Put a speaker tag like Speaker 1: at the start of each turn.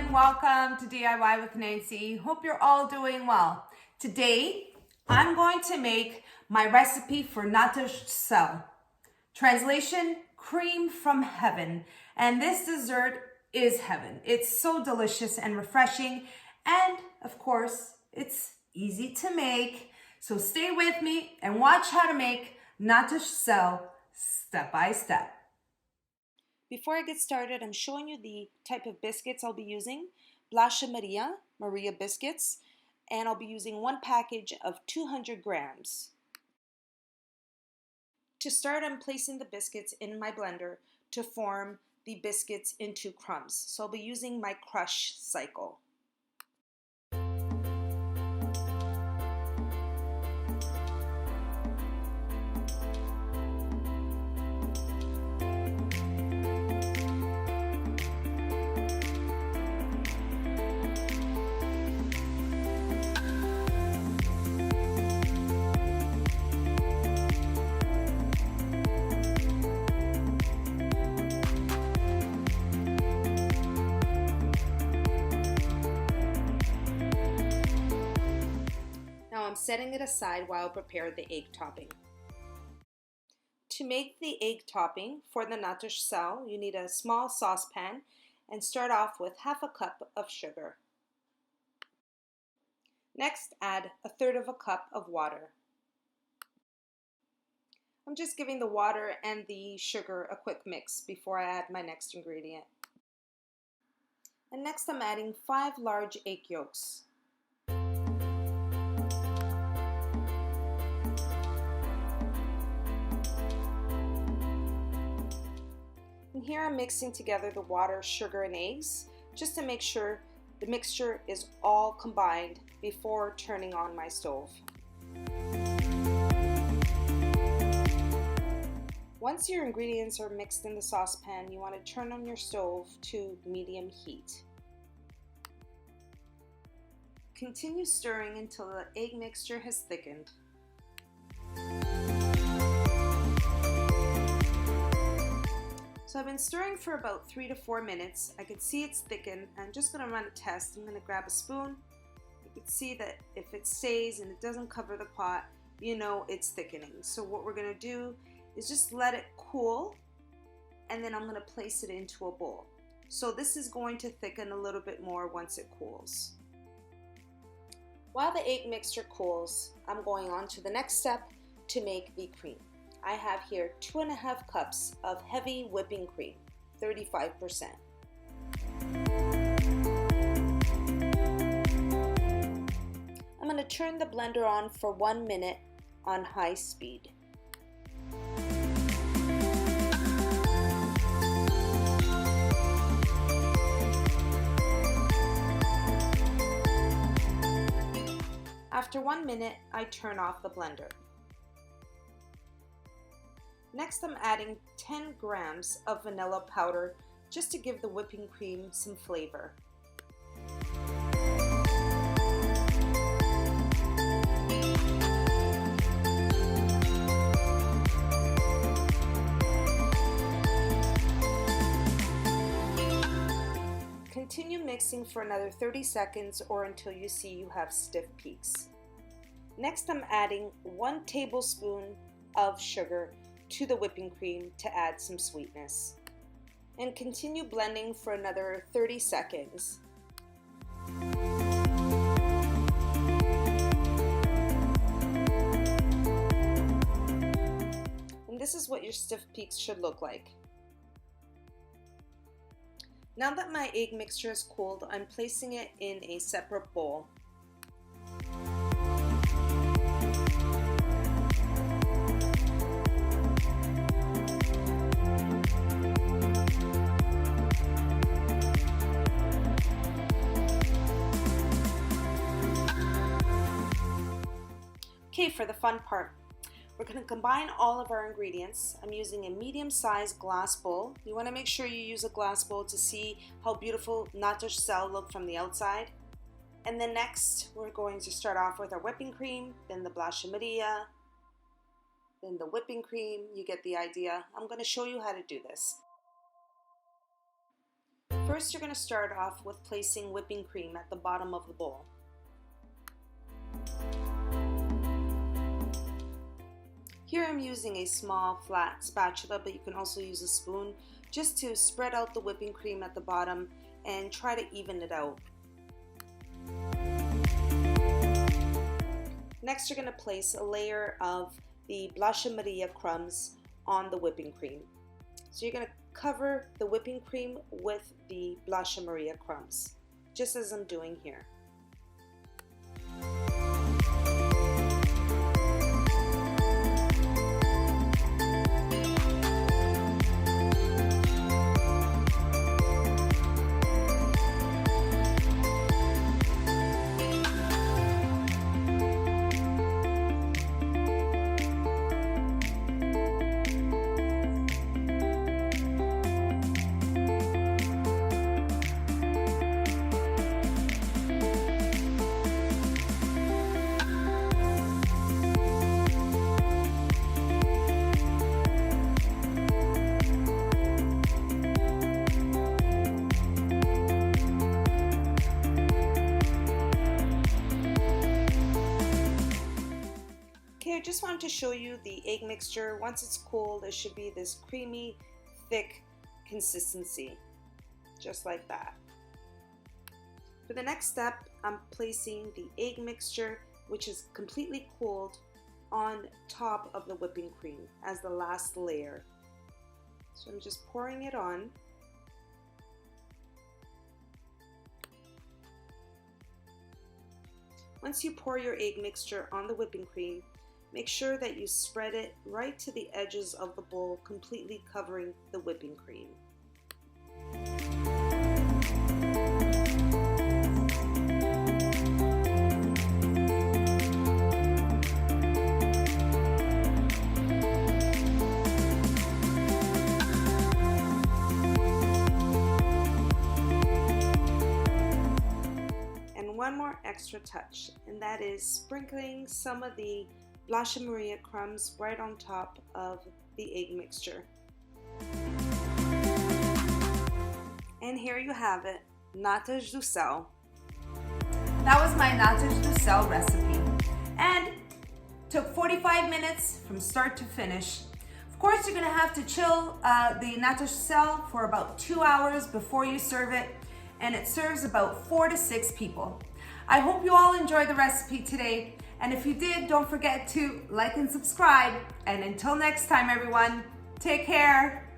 Speaker 1: everyone, welcome to DIY with Nancy. Hope you're all doing well. Today, I'm going to make my recipe for Natas. Translation, cream from heaven. And this dessert is heaven. It's so delicious and refreshing. And of course, it's easy to make. So stay with me and watch how to make Natas step by step.
Speaker 2: Before I get started, I'm showing you the type of biscuits I'll be using. Bolacha Maria biscuits, and I'll be using one package of 200 grams. To start, I'm placing the biscuits in my blender to form the biscuits into crumbs. So I'll be using my crush cycle. Now I'm setting it aside while I prepare the egg topping. To make the egg topping for the Natas, you need a small saucepan and start off with half a cup of sugar. Next, add a third of a cup of water. I'm just giving the water and the sugar a quick mix before I add my next ingredient. And next I'm adding 5 large egg yolks. And here I'm mixing together the water, sugar, and eggs just to make sure the mixture is all combined before turning on my stove. Once your ingredients are mixed in the saucepan, you want to turn on your stove to medium heat. Continue stirring until the egg mixture has thickened. So I've been stirring for about 3 to 4 minutes. I can see it's thickened. I'm just going to run a test. I'm going to grab a spoon. You can see that if it stays and it doesn't cover the pot, you know it's thickening. So what we're going to do is just let it cool, and then I'm going to place it into a bowl. So this is going to thicken a little bit more once it cools. While the egg mixture cools, I'm going on to the next step to make the cream. I have here 2.5 cups of heavy whipping cream, 35%. I'm going to turn the blender on for 1 minute on high speed. After 1 minute, I turn off the blender. Next, I'm adding 10 grams of vanilla powder just to give the whipping cream some flavor. Continue mixing for another 30 seconds or until you see you have stiff peaks. Next, I'm adding 1 tablespoon of sugar to the whipping cream to add some sweetness. And continue blending for another 30 seconds. And this is what your stiff peaks should look like. Now that my egg mixture is cooled, I'm placing it in a separate bowl. Okay, for the fun part, we're going to combine all of our ingredients. I'm using a medium-sized glass bowl. You want to make sure you use a glass bowl to see how beautiful Natas look from the outside. And then next, we're going to start off with our whipping cream, then the Bolacha Maria, then the whipping cream. You get the idea. I'm going to show you how to do this. First, you're going to start off with placing whipping cream at the bottom of the bowl. Here I'm using a small flat spatula, but you can also use a spoon just to spread out the whipping cream at the bottom and try to even it out. Next, you're going to place a layer of the bolacha crumbs on the whipping cream. So you're going to cover the whipping cream with the bolacha crumbs, just as I'm doing here. I just wanted to show you the egg mixture. Once it's cold, it should be this creamy, thick consistency, just like that. For the next step, I'm placing the egg mixture, which is completely cold, on top of the whipping cream as the last layer. So I'm just pouring it on. Once you pour your egg mixture on the whipping cream, make sure that you spread it right to the edges of the bowl, completely covering the whipping cream. And one more extra touch, and that is sprinkling some of the bolacha crumbs right on top of the egg mixture. And here you have it, Natas do céu.
Speaker 1: That was my Natas do céu recipe, and took 45 minutes from start to finish. Of course, you're gonna have to chill the Natas do céu for about 2 hours before you serve it, and it serves about 4 to 6 people. I hope you all enjoyed the recipe today. And if you did, don't forget to like and subscribe. And until next time, everyone, take care.